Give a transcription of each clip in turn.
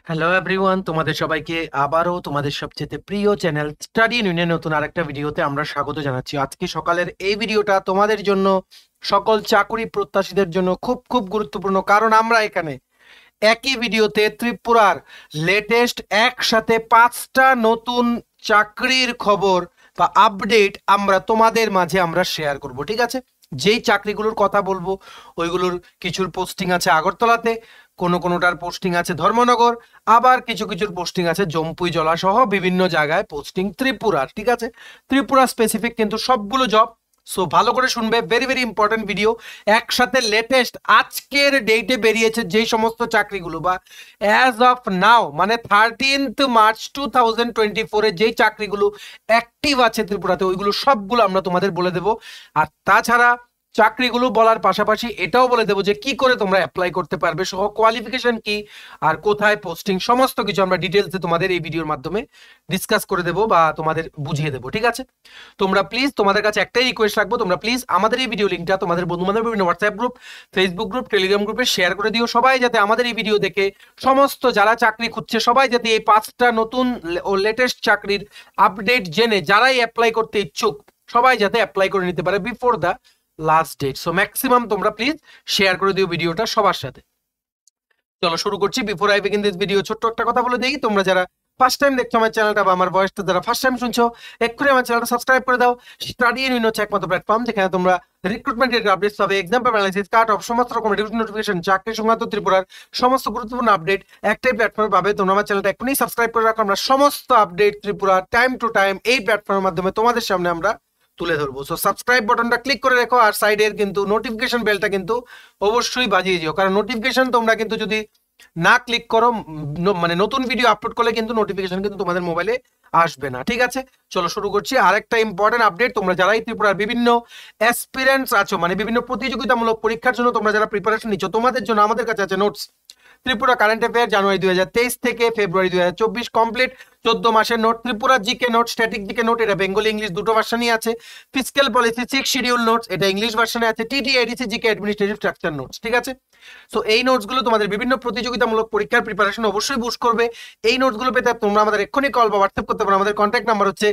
Hello everyone, তোমাদের সবাইকে আবারও তোমাদের সবচেয়ে প্রিয় চ্যানেল স্টাডি ইউনিয়নে নতুন আরেকটা ভিডিওতে আমরা স্বাগত জানাচ্ছি। আজকে সকালের এই ভিডিওটা তোমাদের জন্য, সকল চাকরি প্রত্যাশীদের জন্য খুব খুব গুরুত্বপূর্ণ, কারণ আমরা এখানে একই ভিডিওতে ত্রিপুরার লেটেস্ট একসাথে 5টা নতুন চাকরির খবর বা আপডেট আমরা তোমাদের মাঝে আমরা শেয়ার করব। ঠিক আছে, যেই চাকরিগুলোর কথা বলবো ওইগুলোর কিছুর পোস্টিং আছে আগরতলাতে, কোনোটার পোস্টিং আছে ধর্মনগর, আবার কিছুর পোস্টিং আছে জম্পুই জলা সহ বিভিন্ন জায়গায় পোস্টিং ত্রিপুরার। ঠিক আছে, ত্রিপুরা স্পেসিফিক কিন্তু সবগুলো জব। সো ভালো করে শুনবে, ভেরি ভেরি ইম্পর্টেন্ট ভিডিও। একসাথে লেটেস্ট আজকের ডেটে বেরিয়েছে যেই সমস্ত চাকরিগুলো, বা অ্যাজ অফ নাও মানে 13th মার্চ 2024-এ যেই চাকরিগুলো অ্যাক্টিভ আছে ত্রিপুরাতে, ওইগুলো সবগুলো আমরা তোমাদের বলে দেবো। আর তাছাড়া চাকরিগুলো বলার পাশাপাশি এটাও বলে দেবো যে কি করে তোমরা অ্যাপ্লাই করতে পারবে, সহ কোয়ালিফিকেশন কি আর কোথায় পোস্টিং, সমস্ত কিছু আমরা ডিটেলসে তোমাদের এই ভিডিওর মাধ্যমে ডিসকাস করে দেবো বা তোমাদের বুঝিয়ে দেবো। ঠিক আছে, তোমরা প্লিজ, তোমাদের কাছে একটাই রিকোয়েস্ট রাখবো, তোমরা প্লিজ আমাদের এই ভিডিও লিঙ্কটা তোমাদের বন্ধু বান্ধব বিভিন্ন WhatsApp group, Facebook group, Telegram গ্রুপে শেয়ার করে দিও। সবাই যাতে আমাদের এই ভিডিও দেখে সমস্ত যারা চাকরি খুঁজছে সবাই যাতে এই 5টা নতুন ও লেটেস্ট চাকরির আপডেট জেনে যারাই অ্যাপ্লাই করতে ইচ্ছুক সবাই যাতে অ্যাপ্লাই করে নিতে পারে before the last date. So maximum তোমরা প্লিজ শেয়ার করে দিও ভিডিওটা সবার সাথে। চলো শুরু করছি। Before I begin this video, ছোট্ট একটা কথা বলে দিই, তোমরা যারা ফার্স্ট টাইম দেখছো আমার চ্যানেলটা বা আমার ভয়েসটা যারা ফার্স্ট টাইম শুনছো, এক্ষুনি আমার চ্যানেলটা সাবস্ক্রাইব করে দাও। স্টাডি ইউনিয়ন হচ্ছে একমাত্র প্ল্যাটফর্ম যেখানে তোমরা রিক্রুটমেন্টের আপডেটস পাবে, exam paper analysis, cut off, সমস্ত রকম নোটিফিকেশন, চাকরি সংক্রান্ত ত্রিপুরার সমস্ত গুরুত্বপূর্ণ আপডেট একটাই প্ল্যাটফর্মে পাবে। তোমরা আমার চ্যানেলটা এখনই সাবস্ক্রাইব করে রাখো। আমরা সমস্ত update Tripura time to time এই প্ল্যাটফর্মের মাধ্যমে তোমাদের সামনে আমরা তুলে ধরবো। সো সাবস্ক্রাইব বাটনটা ক্লিক করে রেখো, আর সাইডের কিন্তু নোটিফিকেশন বেলটা কিন্তু অবশ্যই বাজিয়ে দিও, কারণ নোটিফিকেশন তোমরা কিন্তু যদি না ক্লিক করো, মানে নতুন ভিডিও আপলোড করলে কিন্তু নোটিফিকেশন কিন্তু তোমাদের মোবাইলে আসবে না। ঠিক আছে, চলো শুরু করছি। আরেকটা ইম্পর্টেন্ট আপডেট, তোমরা যারাই ত্রিপুরার বিভিন্ন অ্যাসপিরেন্টস আছো, মানে বিভিন্ন প্রতিযোগিতামূলক পরীক্ষার জন্য তোমরা যারা প্রিপারেশন নিচ্ছ, তোমাদের জন্য আমাদের কাছে আছে notes Tripura current affair January 2023 থেকে ফেব্রুয়ারি 2024 কমপ্লিট 14 মাসের note, Tripura GK note, static GK note, এটা বেঙ্গলি ইংলিশ দুটো ভার্সনই আছে, ফিসক্যাল পলিসি 6 শিডিউল নোটস, এটা ইংলিশ ভার্সনে আছে, TT ADC GK administrative structure notes. ঠিক আছে, সো এই নোটসগুলো তোমাদের বিভিন্ন প্রতিযোগিতামূলক পরীক্ষার প্রিপারেশন অবশ্যই বুস্ট করবে। এই নোটসগুলো পেতে তোমরা আমাদের এক্ষুনি কল বা হোয়াটসঅ্যাপ করতে পারো। আমাদের কন্ট্যাক্ট নাম্বার হচ্ছে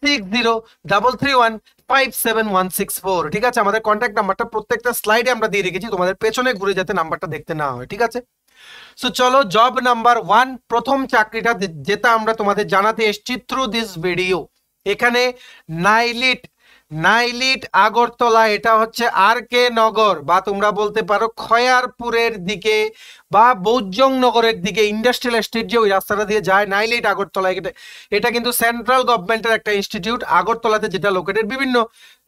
6033157164। ঠিক আছে, আমাদের কন্ট্যাক্ট নাম্বারটা প্রত্যেকটা স্লাইডে আমরা দিয়ে রেখেছি, তোমাদের পেছনে ঘুরে যাতে নাম্বারটা দেখতে না হয়। ঠিক আছে, সো চলো জব নাম্বার 1, প্রথম চাকরিটা যেটা আমরা তোমাদের জানাতে এসেছি থ্রু দিস ভিডিও। এখানে নাইলিট নাইলিট আগরতলা, এটা হচ্ছে আর কে নগর বা তোমরা বলতে পারো খয়ারপুরের দিকে বা বৌজং নগরের দিকে, ইন্ডাস্ট্রিয়াল এস্টেট যে ওই রাস্তাটা দিয়ে যায়, নাইলিট আগরতলা। এটা কিন্তু সেন্ট্রাল গভর্নমেন্টের একটা ইনস্টিটিউট আগরতলাতে, যেটা লোকেটেড বিভিন্ন,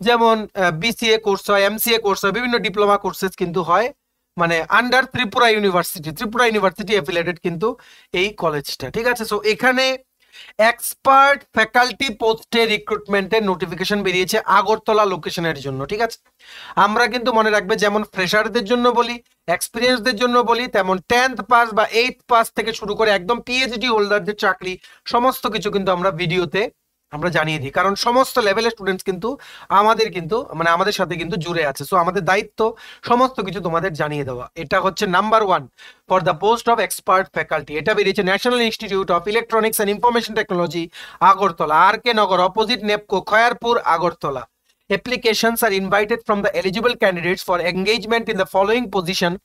যেমন বিসিএ কোর্স হয়, এমসিএ কোর্স হয়, বিভিন্ন ডিপ্লোমা কোর্সেস কিন্তু হয়, মানে আন্ডার ত্রিপুরা ইউনিভার্সিটি অ্যাফিলিয়েটেড কিন্তু এই কলেজটা। ঠিক আছে, সো এখানে এক্সপার্ট ফ্যাকাল্টি পোস্টে রিক্রুটমেন্টের নোটিফিকেশন বেরিয়েছে আগরতলা লোকেশনের জন্য। ঠিক আছে, আমরা কিন্তু মনে রাখবে, যেমন ফ্রেশারদের জন্য বলি, এক্সপিরিয়েন্সদের জন্য বলি, তেমন 10th পাস বা 8th পাস থেকে শুরু করে একদম পিএইচডি হোল্ডারদের চাকরি, সমস্ত কিছু কিন্তু আমরা ভিডিওতে আমরা জানিয়ে দিই, কারণ সমস্ত লেভেলের স্টুডেন্টস কিন্তু আমাদের সাথে কিন্তু জুড়ে আছে। সো আমাদের দায়িত্ব সমস্ত কিছু তোমাদের জানিয়ে দেওয়া। এটা হচ্ছে number 1 for the post of expert faculty. এটা বেরিয়েছে national institute of electronics and information technology Agartala, R K Nagar, opposite NEPCO, Khayerpur, Agartala. Applications are invited from the eligible candidates for engagement in the following position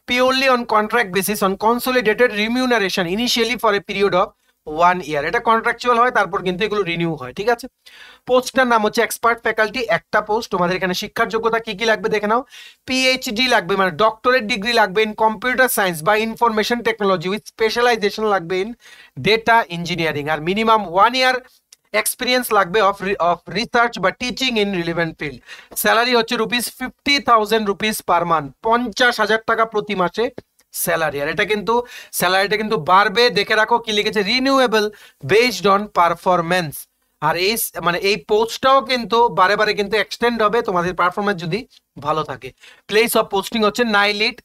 purely on contract basis on consolidated remuneration initially for a period of 1 year। এটা contractual হয়, তারপর কিন্তু এগুলো renew হয়। ঠিক আছে, পোস্টটার নাম হচ্ছে এক্সপার্ট ফ্যাকাল্টি, একটা পোস্ট। তোমাদের এখানে শিক্ষার যোগ্যতা কি কি লাগবে দেখে নাও। পিএইচডি লাগবে, মানে ডক্টরেট ডিগ্রি লাগবে ইন কম্পিউটার সায়েন্স বা ইনফরমেশন টেকনোলজি উইথ স্পেশালাইজেশন লাগবে ইন ডেটা ইঞ্জিনিয়ারিং, আর মিনিমাম 1 ইয়ার এক্সপিরিয়েন্স লাগবে অফ রিসার্চ বা teaching in relevant field. Salary হচ্ছে ₹50,000 পার মান্থ, 50,000 টাকা প্রতি মাসে স্যালারি। আর এটা কিন্তু স্যালারিটা কিন্তু বাড়বে, দেখে রাখো কি লিখেছে, রিনিউয়েবল বেসড অন পারফরমেন্স। আর এই পোস্টটাও কিন্তু বারে বারে কিন্তু এক্সটেন্ড হবে তোমাদের পারফরমেন্স যদি ভালো থাকে। প্লেস অফ পোস্টিং হচ্ছে নাইলিট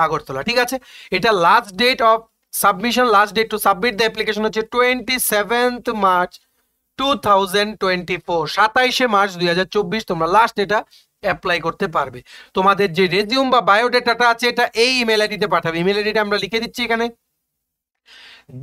আগরতলা। ঠিক আছে, এটা last date of submission, last date to submit the application হচ্ছে 27th মার্চ 2024, 27শে মার্চ 2024 তোমরা লাস্ট এটা অ্যাপ্লাই করতে পারবে। তোমাদের যে রেজিউম বা বায়োডেটাটা আছে এটা এই ইমেল আইডিতে পাঠাবে। ইমেল আইডিটা আমরা লিখে দিচ্ছি এখানে,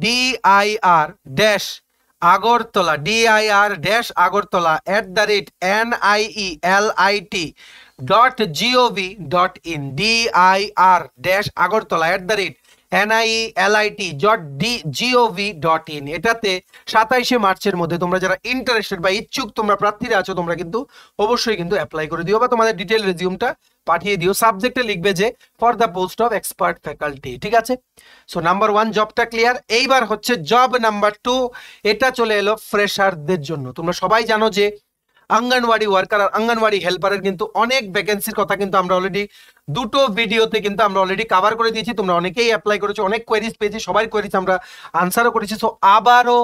dir-agortola dir-agortola@nielt.gov.in dir-agortola@nielt.gov.in এটাতে 27শে মার্চের মধ্যে তোমরা যারা ইন্টারেস্টেড বা ইচ্ছুক তোমরা প্রার্থীরা আছো তোমরা কিন্তু অবশ্যই কিন্তু অ্যাপ্লাই করে দিও বা তোমাদের ডিটেল রেজিউমটা পাঠিয়ে দিও। সাবজেক্টে লিখবে যে for the post of expert faculty, ঠিক আছে। সো নাম্বার 1 জবটা ক্লিয়ার। এইবার হচ্ছে জব নাম্বার 2, এটা চলে এলো ফ্রেশারদের জন্য। তোমরা সবাই জানো যে আঙ্গনওয়াড়ি ওয়ার্কার আর আঙ্গনওয়াড়ি হেল্পারের কিন্তু অনেক ভ্যাকেন্সির কথা কিন্তু আমরা অলরেডি দুটো ভিডিওতে কিন্তু আমরা অলরেডি কভার করে দিয়েছি। তোমরা অনেকেই অ্যাপ্লাই করেছো, অনেক কোয়েরিজ পেয়েছি, সবাই কোয়েরিজ আমরা আনসারও করেছি। সো আবারও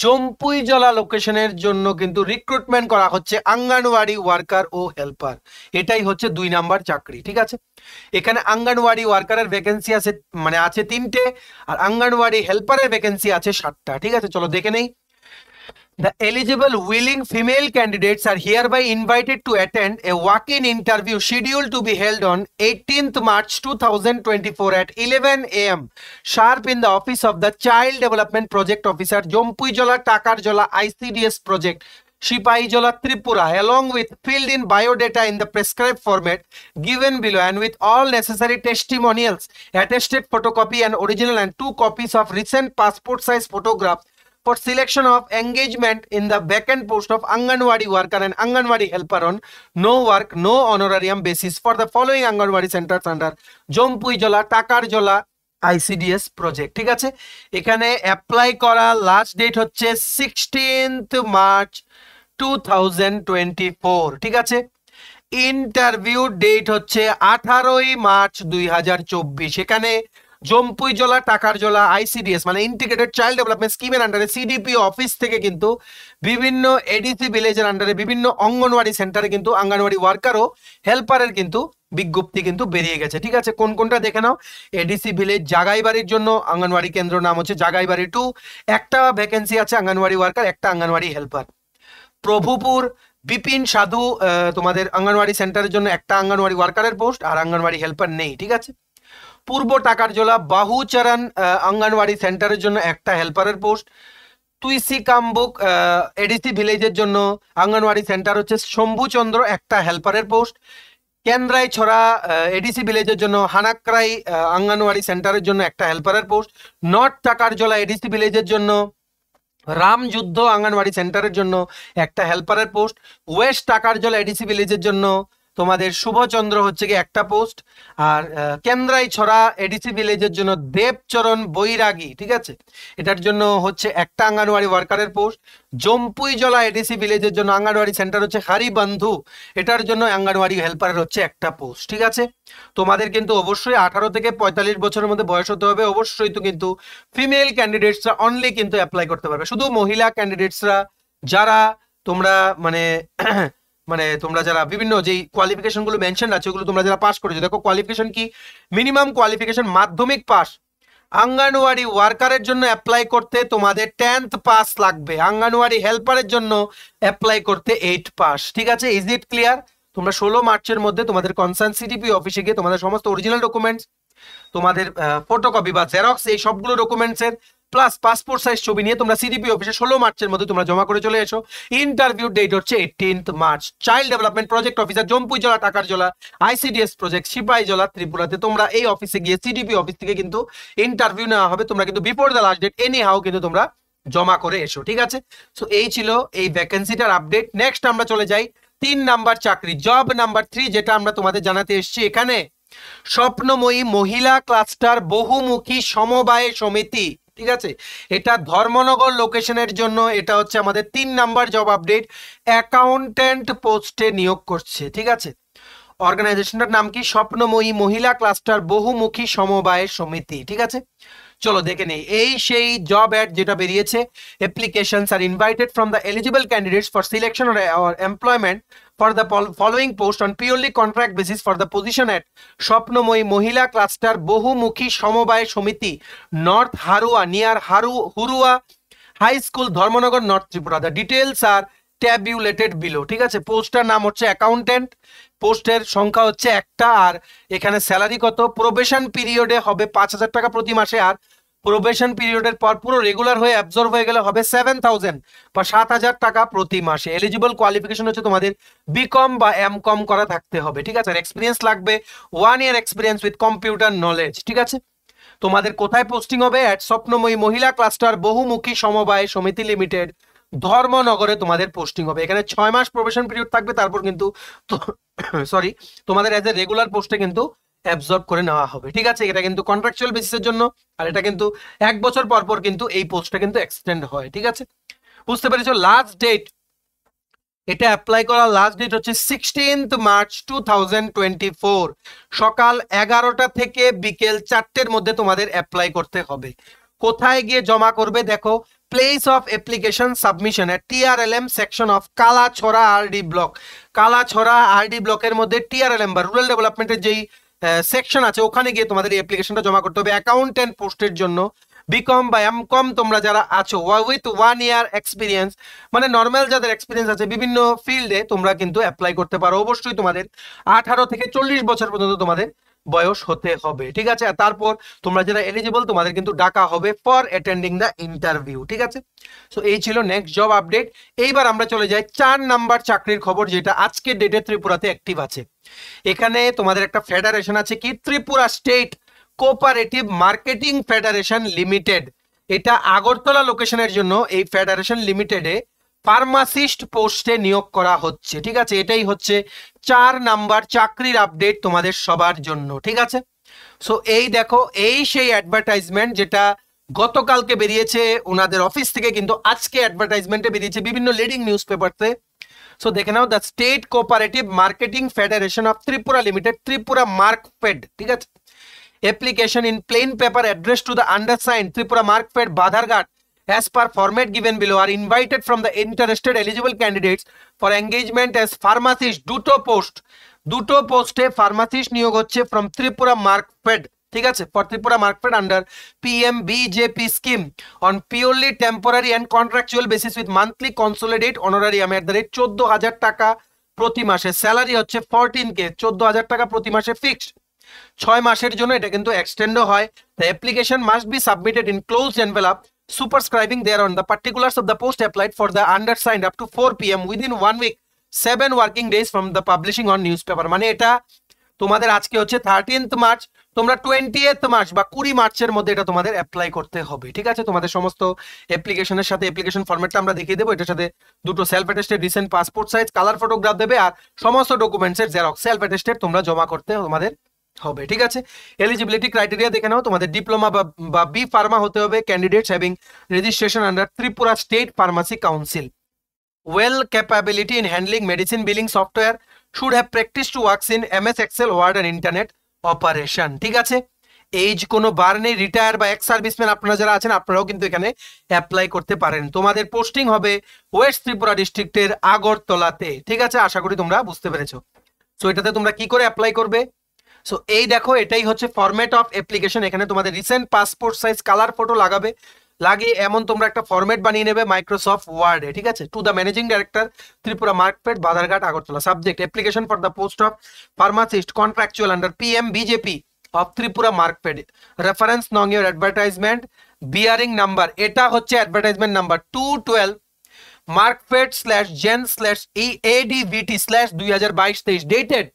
জম্পুইজলা লোকেশনের জন্য কিন্তু রিক্রুটমেন্ট করা হচ্ছে আঙ্গনওয়াড়ি ওয়ার্কার ও হেল্পার। এটাই হচ্ছে 2 নাম্বার চাকরি, ঠিক আছে। এখানে আঙ্গনওয়াড়ি ওয়ার্কারের ভ্যাকেন্সি আছে মানে আছে 3টে আর আঙ্গনওয়াড়ি হেল্পারের ভ্যাকেন্সি আছে 7টা, ঠিক আছে। চলো দেখে নেই। The eligible willing female candidates are hereby invited to attend a walk-in interview scheduled to be held on 18th March 2024 at 11 a.m. sharp in the office of the Child Development Project Officer, Jompuijola Takarjola ICDS Project, Shipaijola, Tripura, along with filled in biodata in the prescribed format given below and with all necessary testimonials, attested photocopy and original and 2 copies of recent passport size photographs for selection of engagement in the vacant post of Anganwadi worker and Anganwadi helper on no work, no honorarium basis for the following Anganwadi centers under Jompuijola, Takarjola ICDS project, ঠিক আছে। এখানে apply করা last date হচ্ছে 16th March 2024, ঠিক আছে। Interview date হচ্ছে 18ই March 2024। এখানে Jampuijala Takarjala ICDS মানে ইন্টিগ্রেটেড চাইল্ড ডেভেলপমেন্ট স্কিমের আন্ডারে সিডিপি অফিস থেকে কিন্তু বিভিন্ন এডিসি ভিলেজের আন্ডারে বিভিন্ন অঙ্গনওয়াড়ি সেন্টারে কিন্তু আঙ্গনওয়াড়ি ওয়ার্কার ও হেল্পারের কিন্তু বিজ্ঞপ্তি কিন্তু বেরিয়ে গেছে, ঠিক আছে। কোন কোনটা দেখে নাও। এডিসি ভিলেজ জাগাইবাড়ির জন্য আঙ্গনওয়াড়ি কেন্দ্র নাম হচ্ছে জাগাইবাড়ি 2, একটা ভ্যাকেন্সি আছে আঙ্গনওয়াড়ি ওয়ার্কার, একটা আঙ্গনওয়াড়ি হেল্পার। প্রভুপুর বিপিন সাধু তোমাদের আঙ্গনওয়াড়ি সেন্টারের জন্য একটা আঙ্গনওয়াড়ি ওয়ার্কারের পোস্ট আর আঙ্গনওয়াড়ি হেল্পার নেই, ঠিক আছে। পূর্ব টাকারজলা বাহুচরণ আঙ্গনওয়াড়ি সেন্টারের জন্য একটা হেল্পারের পোস্ট। তুইসি কামবুক এডিসি ভিলেজের জন্য আঙ্গনওয়াড়ি সেন্টার হচ্ছে শম্ভুচন্দ্র, একটা হেল্পারের পোস্ট। কেন্দ্রাই ছড়া এডিসি ভিলেজের জন্য হানাক্রাই আঙ্গনওয়াড়ি সেন্টারের জন্য একটা হেল্পারের পোস্ট। নর্থ টাকারজলা এডিসি ভিলেজের জন্য রামযুদ্ধ আঙ্গনওয়াড়ি সেন্টারের জন্য একটা হেল্পারের পোস্ট। ওয়েস্ট টাকারজলা এডিসি ভিলেজের জন্য তোমাদের শুভচন্দ্র হচ্ছে কি একটা পোস্ট। আর কেন্দ্রাই ছড়া এডিসি ভিলেজের জন্য দেবচরণ বৈরাগী, ঠিক আছে, এটার জন্য হচ্ছে একটা আঙ্গনওয়াড়ি ওয়ার্কারের পোস্ট। জম্পুইজলা এডিসি ভিলেজের জন্য আঙ্গনওয়াড়ি সেন্টার হচ্ছে হরিবন্ধু, এটার জন্য আঙ্গনওয়াড়ি হেল্পারের হচ্ছে একটা পোস্ট, ঠিক আছে। তোমাদের কিন্তু অবশ্যই 18 থেকে 45 বছরের মধ্যে বয়স হতে হবে। অবশ্যই তো কিন্তু ফিমেল ক্যান্ডিডেটসরা অনলি কিন্তু অ্যাপ্লাই করতে পারবে। শুধু মহিলা ক্যান্ডিডেটসরা যারা তোমরা মানে তোমরা যারা বিভিন্ন যেই কোয়ালিফিকেশন গুলো মেনশন আছে ওগুলো তোমরা যারা পাস করেছো, দেখো কোয়ালিফিকেশন কি, মিনিমাম কোয়ালিফিকেশন মাধ্যমিক পাস। আঙ্গনওয়াড়ি ওয়ার্কারের জন্য অ্যাপ্লাই করতে তোমাদের 10th পাস লাগবে, আঙ্গনওয়াড়ি হেল্পারের জন্য অ্যাপ্লাই করতে 8 পাস, ঠিক আছে। Is it clear? তোমরা 16 মার্চের মধ্যে তোমাদের কনসার্ন সিডিপি অফিসে গিয়ে তোমাদের সমস্ত অরিজিনাল ডকুমেন্টস, তোমাদের ফটোকপি বা জেরক্স এই সবগুলো ডকুমেন্টসের প্লাস পাসপোর্ট সাইজ ছবি নিয়ে তোমরা সিডিপি অফিসে 16 মার্চের মধ্যে তোমরা জমা করে চলে এসো। ইন্টারভিউ ডেট হচ্ছে 18th March. Child development project officer Jampuijala Takarjala ICDS project Sepahijala ত্রিপুরাতে তোমরা এই অফিসে গিয়ে সিডিপি অফিস থেকে কিন্তু ইন্টারভিউ নেওয়া হবে। তোমরা কিন্তু before the last date anyhow কিন্তু তোমরা জমা করে এসো, ঠিক আছে। সো এই ছিল এই ভ্যাকেন্সিটার আপডেট। নেক্সট আমরা চলে যাই 3 নাম্বার চাকরি, জব নাম্বার 3, যেটা আমরা তোমাদের জানাতে এসেছি। এখানে স্বপ্নময়ী মহিলা ক্লাস্টার বহুমুখী সমবায় সমিতি, ঠিক আছে, এটা ধর্মনগর লোকেশনের জন্য। এটা হচ্ছে আমাদের 3 নাম্বার জব আপডেট। অ্যাকাউন্টেন্ট পোস্টে নিয়োগ করছে, ঠিক আছে। অর্গানাইজেশনটার নাম কি? স্বপ্নময়ী মহিলা ক্লাস্টার বহুমুখী সমবায় সমিতি, ঠিক আছে। চলো দেখে নেই। এই সেই জব অ্যাড যেটা বেরিয়েছে। Applications are invited from the eligible candidates for selection or employment for the following post on purely contract basis for the position at Swapnamayee Mahila cluster Bahumukhi Samabay Samiti, north Harua near Hurua high school Dharmanagar north Tripura. The details are tabulated below. ঠিক আছে, পোস্টটার নাম হচ্ছে accountant, পোস্টের সংখ্যা হচ্ছে একটা, আর এখানে salary কত, প্রোবেশন পিরিয়ডে হবে 5,000 টাকা প্রতি মাসে, আর প্রোবেশন পিরিয়ডের পর পুরো রেগুলার হয়ে অ্যাবজর্ব হয়ে গেলে হবে 7,000 বা 7,000 টাকা প্রতি মাসে। এলিজিবল কোয়ালিফিকেশন হচ্ছে তোমাদের বিকম বা এমকম করা থাকতে হবে। ঠিক আছে, আর এক্সপিরিয়েন্স লাগবে 1 year experience with computer knowledge. ঠিক আছে, তোমাদের কোথায় পোস্টিং হবে? অ্যাট স্বপ্নময়ী মহিলা ক্লাস্টার বহুমুখী সমবায় সমিতি লিমিটেড, ধর্মনগরে তোমাদের পোস্টিং হবে। এখানে 6 মাস প্রবেশন পিরিয়ড থাকবে, তারপর কিন্তু সরি তোমাদের অ্যাজ এ রেগুলার পোস্টে কিন্তু অ্যাবজর্ব করে নেওয়া হবে। ঠিক আছে, এটা কিন্তু কন্ট্রাকচুয়াল বেসিসের জন্য, আর এটা কিন্তু 1 বছর পর পর কিন্তু এই পোস্টটা কিন্তু এক্সটেন্ড হয়। ঠিক আছে, বুঝতে পেরেছো? লাস্ট ডেট, এটা অ্যাপ্লাই করার লাস্ট ডেট হচ্ছে 16th মার্চ 2024, সকাল 11টা থেকে বিকেল 4টের মধ্যে তোমাদের অ্যাপ্লাই করতে হবে। কোথায় গিয়ে জমা করবে? দেখো, place of application submission at TRLM section of Kalachhara RD block. Kalachhara RD ব্লকের মধ্যে TRLM বা রুরাল ডেভেলপমেন্টের যেই সেকশন আছে ওখানে গিয়ে তোমাদের এই অ্যাপ্লিকেশনটা জমা করতে হবে অ্যাকাউন্টেন্ট পোস্টের জন্য। বিকম বা এমকম তোমরা যারা আছো উইথ 1 ইয়ার এক্সপিরিয়েন্স, মানে নর্মাল যাদের এক্সপিরিয়েন্স আছে বিভিন্ন ফিল্ডে তোমরা কিন্তু অ্যাপ্লাই করতে পারো। অবশ্যই তোমাদের 18 থেকে 40 বছর পর্যন্ত তোমাদের বয়স হতে হবে। ঠিক আছে, আর তারপর তোমরা যারা এলিজিবল তোমাদের কিন্তু ডাকা হবে ফর অ্যাটেন্ডিং দ্য ইন্টারভিউ। ঠিক আছে, সো এই ছিল নেক্সট জব আপডেট। এইবার আমরা চলে যাই 4 নাম্বার চাকরির খবর, যেটা আজকের ডেটে ত্রিপুরাতে অ্যাক্টিভ আছে। এখানে তোমাদের একটা ফেডারেশন আছে, কি Tripura state cooperative marketing federation limited. এটা আগরতলা লোকেশনের জন্য এই ফেডারেশন লিমিটেডে ফার্মাসিস্ট পোস্টে নিয়োগ করা হচ্ছে। ঠিক আছে, এটাই হচ্ছে 4 নাম্বার চাকরির আপডেট তোমাদের সবার জন্য। ঠিক আছে, সো এই দেখো, এই সেই অ্যাডভার্টাইজমেন্ট যেটা গতকালকে বেরিয়েছে ওনাদের অফিস থেকে, কিন্তু আজকে অ্যাডভার্টাইজমেন্টে বেরিয়েছে বিভিন্ন লিডিং নিউজ পেপারতে। সো দেখে নাও, the state cooperative marketing federation of Tripura limited, Tripura Markfed. ঠিক আছে, application in plain paper addressed to the undersigned Tripura Markfed Badharghat as per format given below are invited from the interested eligible candidates for engagement as pharmacist। দুটো পোস্টে pharmacist নিয়োগ হচ্ছে from Tripura Markfed। ঠিক আছে, for Tripura Markfed under PMBJP scheme on purely temporary and contractual basis with monthly consolidated honorarium at the rate 14,000 টাকা প্রতি মাসে। Salary হচ্ছে 14K, 14,000 টাকা প্রতি মাসে ফিক্সড। 6 মাসের জন্য এটা কিন্তু এক্সটেন্ডও হয়। The application must be submitted in closed envelope superscribing thereon the particulars of the post applied for the undersigned up to 4 PM within 1 week 7 working days from the publishing on newspaper। মানে এটা তোমাদের আজকে হচ্ছে 13th March, তোমরা 20th March বা 20 মার্চের মধ্যে এটা তোমাদের অ্যাপ্লাই করতে হবে। ঠিক আছে, তোমাদের সমস্ত অ্যাপ্লিকেশনের সাথে অ্যাপ্লিকেশন ফরম্যাটটা আমরা দেখিয়ে দেবো। এটার সাথে দুটো self attested recent passport size colour photograph দেবে, আর সমস্ত ডকুমেন্টসের জেরক্স সেলফ অ্যাটেস্টেড তোমরা জমা করতে তোমাদের হবে। ঠিক আছে, এলিজিবিলিটি ক্রাইটেরিয়া দেখে নাও, তোমাদের ডিপ্লোমা বা বি ফার্মা হতে হবে, candidates having registration under Tripura state pharmacy council, well capability in handling medicine billing software, should have practice to works in MS excel word and internet operation. ঠিক আছে, age কোনো বার নেই, retire বা ex serviceman আপনারা যারা আছেন আপনারাও কিন্তু এখানে অ্যাপ্লাই করতে পারেন। তোমাদের পোস্টিং হবে ওয়েস্ট ত্রিপুরা ডিস্ট্রিক্টের আগরতলাতে। ঠিক আছে, আশা করি তোমরা বুঝতে পেরেছো। সো এটাতে তোমরা কি করে অ্যাপ্লাই করবে? সো এই দেখো, এটাই হচ্ছে ফরম্যাট অফ অ্যাপ্লিকেশন। এখানে তোমাদের recent passport size colour photo লাগাবে, লাগিয়ে এমন তোমরা একটা ফরম্যাট বানিয়ে নেবে মাইক্রোসফট ওয়ার্ডে। ঠিক আছে, to the managing director Tripura Markfed Badharghat Agartala, subject application for the post of pharmacist contractual under PMBJP of Tripura Markfed, reference নং ইউর অ্যাডভার্টাইজমেন্ট বিয়ারিং নাম্বার, এটা হচ্ছে অ্যাডভার্টাইজমেন্ট নাম্বার 212 markfed/gen/EADVT/2022 ডেটেড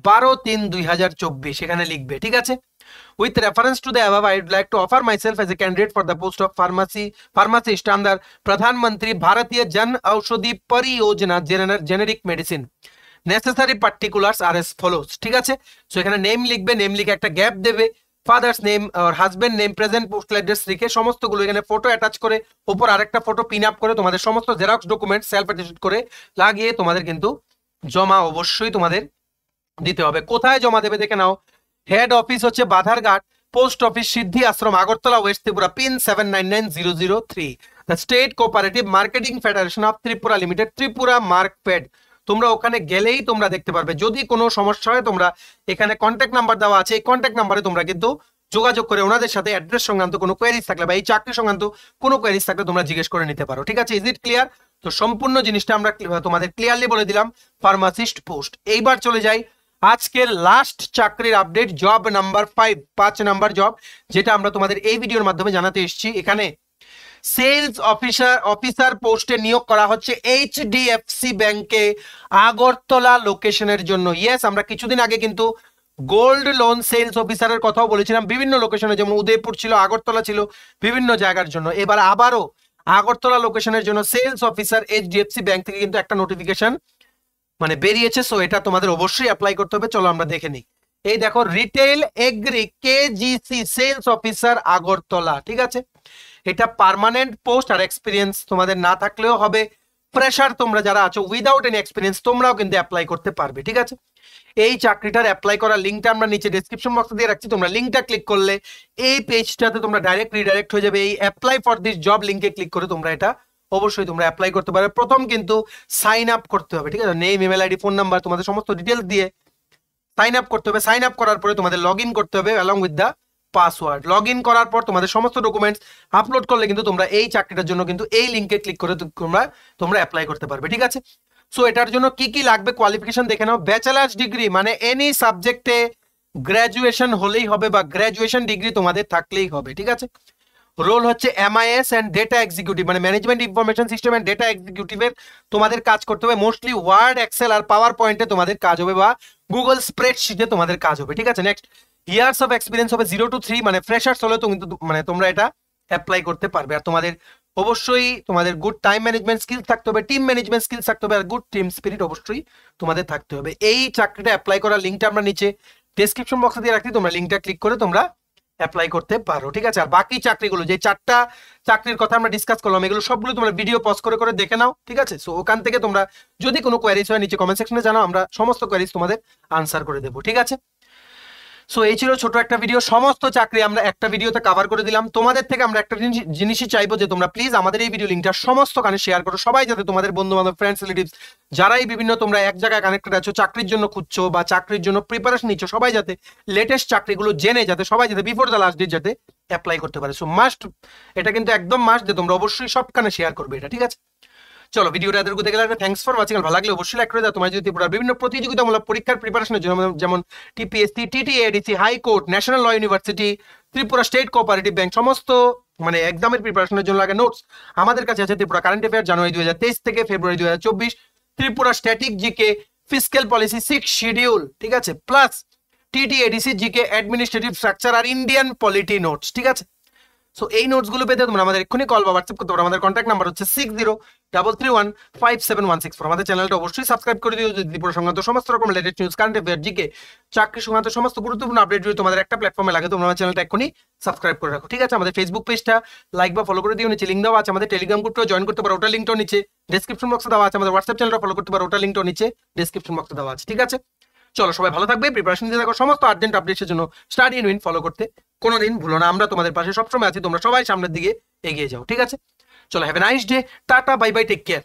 12/3/2024 এখানে লিখবে। ঠিক আছে, with reference to the above I would like to offer myself as a candidate for the post of pharmacist under Pradhan Mantri Bharatiya Jan Aushadhi Pariyojana generic medicine। necessary particulars are as follows। ঠিক আছে, so এখানে name লিখবে, name লিখে একটা gap দেবে, father's name আর husband name, present postal address লিখে সমস্তগুলো এখানে ফটো অ্যাটাচ করে উপর আরেকটা ফটো পিন আপ করে তোমাদের সমস্ত জেরক্স ডকুমেন্ট সেলফ অ্যাটেস্টেড করে লাগিয়ে তোমাদের কিন্তু জমা অবশ্যই তোমাদের দিতে হবে। কোথায় জমা দেবে দেখে নাও, হেড অফিস হচ্ছে Badharghat, post office Siddhi Ashram Agartala west Tripura, pin 799003। The state cooperative marketing federation of Tripura limited, Tripura Markfed. তোমরা ওখানে গেলেই তোমরা দেখতে পারবে। যদি কোনো সমস্যা হয় তোমরা এখানে কন্ট্যাক্ট নাম্বার দেওয়া আছে, এই কন্ট্যাক্ট নাম্বারে তোমরা কিন্তু যোগাযোগ করে ওনাদের সাথে অ্যাড্রেস সংক্রান্ত কোনো কোয়েরিজ থাকলে বা এই চাকরি সংক্রান্ত কোনো কোয়েরিজ থাকলে তোমরা জিজ্ঞেস করে নিতে পারো। ঠিক আছে, ইজ ইট ক্লিয়ার? তো সম্পূর্ণ জিনিসটা আমরা তোমাদের ক্লিয়ারলি বলে দিলাম, ফার্মাসিস্ট পোস্ট। এইবার চলে যাই আজকের লাস্ট চাকরির update, job number 5, 5 number job, যেটা আমরা তোমাদের এই ভিডিওর মাধ্যমে জানাতে এসেছি। এখানে সেলস অফিসার পোস্টে নিয়োগ করা হচ্ছে এইচডিএফসি ব্যাংকে আগরতলা লোকেশনের জন্য। ইয়েস, আমরা কিছুদিন আগে কিন্তু গোল্ড লোন সেলস অফিসারের কথাও বলেছিলাম বিভিন্ন লোকেশনে, যেমন উদয়পুর ছিল, আগরতলা ছিল, বিভিন্ন জায়গার জন্য। এবার আবারও আগরতলা লোকেশনের জন্য সেলস অফিসার এইচডিএফসি ব্যাংক থেকে কিন্তু একটা নোটিফিকেশন মানে বেরিয়েছে। সো এটা তোমাদের অবশ্যই অ্যাপ্লাই করতে হবে। চলো আমরা দেখে নিই। এই দেখো, retail agri KGC sales officer Agartala. ঠিক আছে, এটা পার্মানেন্ট পোস্ট, আর এক্সপিরিয়েন্স তোমাদের না থাকলেও হবে। ফ্রেশার তোমরা যারা আছো উইদাউট এনি এক্সপিরিয়েন্স তোমরাও কিন্তু অ্যাপ্লাই করতে পারবে। ঠিক আছে, এই চাকরিটার অ্যাপ্লাই করার লিঙ্কটা আমরা নিচে ডেসক্রিপশন বক্সে দিয়ে রাখছি। তোমরা লিঙ্কটা ক্লিক করলে এই পেজটাতে তোমরা ডাইরেক্ট রিডাইরেক্ট হয়ে যাবে। এই অ্যাপ্লাই ফর দিস জব লিঙ্কে ক্লিক করে তোমরা এটা অবশ্যই তোমরা অ্যাপ্লাই করতে পারবে। প্রথম কিন্তু সাইন আপ করতে হবে। ঠিক আছে, name, email ID, phone number, তোমাদের সমস্ত ডিটেলস দিয়ে সাইন আপ করতে হবে। সাইন আপ করার পরে তোমাদের লগ ইন করতে হবে along with the password. Log in করার পর তোমাদের সমস্ত ডকুমেন্টস আপলোড করলে কিন্তু তোমরা এই চাকরিটার জন্য কিন্তু এই লিঙ্কে ক্লিক করে তোমরা অ্যাপ্লাই করতে পারবে। ঠিক আছে, সো এটার জন্য কি কি লাগবে কোয়ালিফিকেশন দেখে নাও। ব্যাচেলার্স ডিগ্রি মানে এনি সাবজেক্টে গ্র্যাজুয়েশন হলেই হবে বা গ্র্যাজুয়েশন ডিগ্রি তোমাদের থাকলেই হবে। ঠিক আছে, রোল হচ্ছে এমআইএস এন্ড ডেটা এক্সিকিউটিভ মানে management information system and data এক্সিকিউটিভের তোমাদের কাজ করতে হবে। মোস্টলি ওয়ার্ড, এক্সেল আর পাওয়ার পয়েন্টে তোমাদের কাজ হবে বা গুগল স্প্রেডশিটে তোমাদের কাজ হবে। ঠিক আছে, নেক্সট ইয়ার্স অফ এক্সপিরিয়েন্স হবে 0 to 3 মানে ফ্রেশার্স হলে তো কিন্তু মানে তোমরা এটা অ্যাপ্লাই করতে পারবে। আর তোমাদের অবশ্যই তোমাদের গুড টাইম ম্যানেজমেন্ট স্কিলস থাকতে হবে, টিম ম্যানেজমেন্ট স্কিলস থাকতে হবে, আর গুড টিম স্পিরিট অবশ্যই তোমাদের থাকতে হবে। এই চাকরিটা অ্যাপ্লাই করার লিঙ্কটা আমরা নিচে ডেসক্রিপশন বক্সে দিয়ে রাখছি। তোমরা লিঙ্কটা ক্লিক করে তোমরা অ্যাপ্লাই করতে পারো। ঠিক আছে, আর বাকি চাকরিগুলো যে 4টা চাকরির কথা আমরা ডিসকাস করলাম এগুলো সবগুলো তোমরা ভিডিও পজ করে করে দেখে নাও। ঠিক আছে, সো ওখান থেকে তোমরা যদি কোনো কোয়ারিজ হয় নিচে কমেন্ট সেকশনে জানাও, আমরা সমস্ত কোয়ারিজ তোমাদের আনসার করে দেবো। ঠিক আছে, সো এই ছিল ছোট একটা ভিডিও। সমস্ত চাকরি আমরা একটা ভিডিওতে কভার করে দিলাম। তোমাদের থেকে আমরা একটা জিনিসই চাইবো যে তোমরা প্লিজ আমাদের এই ভিডিও লিঙ্কটা সমস্ত কানে শেয়ার করো, সবাই যাতে তোমাদের বন্ধু বান্ধব, ফ্রেন্ডস, রিলেটিভস যারাই বিভিন্ন তোমরা এক জায়গায় কানেক্টেড আছো, চাকরির জন্য খুঁজছো বা চাকরির জন্য প্রিপারেশন নিচ্ছ, সবাই যাতে লেটেস্ট চাকরিগুলো জেনে যাতে সবাই যাতে বিফোর দ্য লাস্ট ডেট যাতে অ্যাপ্লাই করতে পারে। সো মাস্ট, এটা কিন্তু একদম মাস্ট যে তোমরা অবশ্যই সব কানে শেয়ার করবে এটা। ঠিক আছে, চলো ভিডিওটা এতটুকু দেখে লাগবে। Thanks for watching. ভালো লাগলে অবশ্যই লাইক করে দাও। তোমার যদি ত্রিপুরার বিভিন্ন প্রতিযোগিতামূলক পরীক্ষার প্রিপারেশনের জন্য যেমন TPSC, TTADC, high court, national law university, Tripura state cooperative bank সমস্ত মানে এক্সামের প্রিপারেশনের জন্য লাগে নোটস আমাদের কাছে আছে। ত্রিপুরা কারেন্ট অ্যাফেয়ার জানুয়ারি 2023 থেকে February 2024, Tripura static GK, fiscal policy 6 schedule. ঠিক আছে, plus TTADC GK, administrative structure আর ইন্ডিয়ান পলিটি নোটস। ঠিক আছে, সো এই নোটসগুলো পেতে তোমরা আমাদের এক্ষুনি কল বা হোয়াটসঅ্যাপ করতে পারো। আমাদের কন্ট্যাক্ট নাম্বার হচ্ছে 6033157164। আমাদের চ্যানেলটা অবশ্যই সাবস্ক্রাইব করে দিও যদি ত্রিপুরা সংক্রান্ত সমস্ত রকম latest news, current affair, GK, চাকরি সংক্রান্ত সমস্ত গুরুত্বপূর্ণ আপডেট যদি তোমাদের একটা প্ল্যাটফর্মে লাগে তোমরা আমার চ্যানেলটা এক্ষুনি সাবস্ক্রাইব করে রাখো। ঠিক আছে, আমাদের ফেসবুক পেজটা লাইক বা ফলো করে দিও, নিচে লিঙ্ক দেওয়া আছে। আমাদের টেলিগ্রাম গ্রুপটাও জয়েন করতে পারো, ওটার লিঙ্কটাও নিচে ডেসক্রিপশন বক্সে দেওয়া আছে। আমাদের হোয়াটসঅ্যাপ চ্যানেলটা ফলো করতে পারো, ওটার লিঙ্কটাও নিচে ডেসক্রিপশন বক্সে দেওয়া আছে। ঠিক আছে, চলো সবাই ভালো থাকবে, প্রিপারেশন নিতে থাকো। সমস্ত আর্জেন্ট আপডেটের জন্য স্টাডি ইন উইন ফলো করতে কোনোদিন ভুলো না। আমরা তোমাদের পাশে সবসময় আছি, তোমরা সবাই সামনের দিকে এগিয়ে যাও। ঠিক আছে, চলো have a nice day, tata, bye bye, take care.